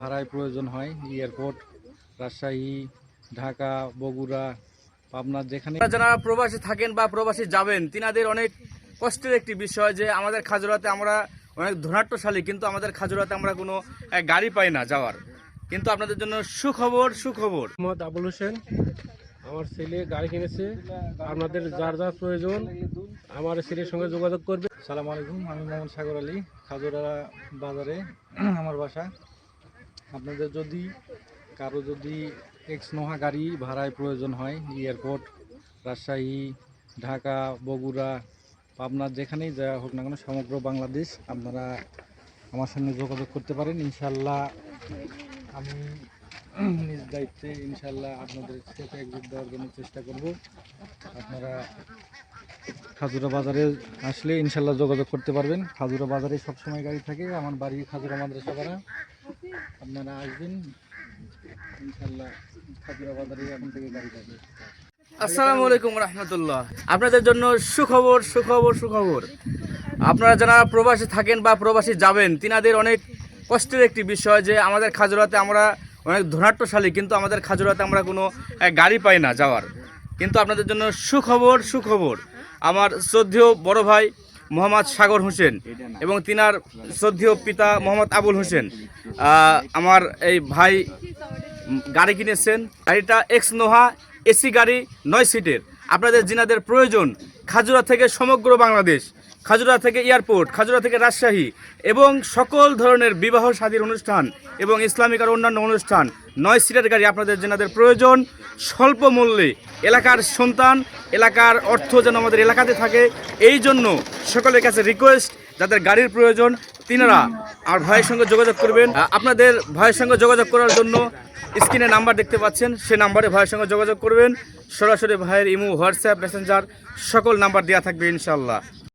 ভাড়ায় প্রয়োজন হয় এয়ারপোর্ট রাজশাহী, ঢাকা, বগুড়া, পাবনা যেখানে যারা প্রবাসী থাকেন বা প্রবাসী যাবেন তিনাদের অনেক কষ্টের একটি বিষয় যে আমাদের খাজুরাতে আমরা অনেক ধনাট্যশালী কিন্তু আমাদের খাজুরাতে আমরা কোনো গাড়ি পাই না যাওয়ার। কিন্তু আপনাদের জন্য সুখবর মোহাম্মদ আবুল হোসেন, আমার ছেলে গাড়ি কিনেছে। আপনাদের যার যার প্রয়োজন আমার ছেলের সঙ্গে যোগাযোগ করবে। সালাম আলাইকুম, আমি মোহাম্মদ সাগর আলী, খাজুরা বাজারে আমার বাসা। আপনাদের যদি কারো এক্স নোহা গাড়ি ভাড়ায় প্রয়োজন হয় এয়ারপোর্ট রাজশাহী, ঢাকা, বগুড়া, পাবনা যেখানেই যাওয়া হোক না কেন সমগ্র বাংলাদেশ আপনারা আমার সঙ্গে যোগাযোগ করতে পারেন। ইনশাল্লাহ আমি নিজ দায়িত্বে ইনশাল্লাহ আপনাদের সাথে একযোগ দেওয়ার জন্য চেষ্টা করব। আপনারা খাজুরা বাজারে আসলে ইনশাল্লাহ যোগাযোগ করতে পারবেন। খাজুরা বাজারে সবসময় গাড়ি থাকে, আমার বাড়ি খাজুরা মাদ্রাসা পাড়া। আপনারা আসবেন ইনশাল্লাহ, খাজুরা বাজারে এখন থেকে গাড়ি থাকে। আসসালামু আলাইকুম রহমতুল্লাহ। আপনাদের জন্য সুখবর। আপনারা যারা প্রবাসী থাকেন বা প্রবাসী যাবেন তিনাদের অনেক কষ্টের একটি বিষয় যে আমাদের খাজুরাতে আমরা অনেক ধনাট্যশালী কিন্তু আমাদের খাজুরাতে আমরা কোনো গাড়ি পাই না যাওয়ার। কিন্তু আপনাদের জন্য সুখবর আমার শ্রদ্ধেয় বড় ভাই মোহাম্মদ সাগর হোসেন এবং তিনার শ্রদ্ধেয় পিতা মোহাম্মদ আবুল হোসেন আমার এই ভাই গাড়ি কিনেছেন। গাড়িটা এক্স নোহা এসি গাড়ি 9 সিটের। আপনাদের যিনাদের প্রয়োজন খাজুরা থেকে সমগ্র বাংলাদেশ, খাজুরা থেকে এয়ারপোর্ট, খাজুরা থেকে রাজশাহী এবং সকল ধরনের বিবাহ শাদীর অনুষ্ঠান এবং ইসলামিক আর অন্যান্য অনুষ্ঠান 9 সিটের গাড়ি আপনাদের যিনাদের প্রয়োজন স্বল্প মূল্যে, এলাকার সন্তান, এলাকার অর্থ যেন আমাদের এলাকাতে থাকে, এই জন্য সকলের কাছে রিকোয়েস্ট যাদের গাড়ির প্রয়োজন তিনারা আর ভাইয়ের সঙ্গে যোগাযোগ করবেন। আপনাদের ভাইয়ের সঙ্গে যোগাযোগ করার জন্য স্ক্রিনে নাম্বার দেখতে পাচ্ছেন, সে নাম্বারে ভাইয়ের সঙ্গে যোগাযোগ করবেন। সরাসরি ভাইয়ের ইমো, হোয়াটসঅ্যাপ, মেসেঞ্জার সকল নাম্বার দেওয়া থাকবে ইনশাল্লাহ।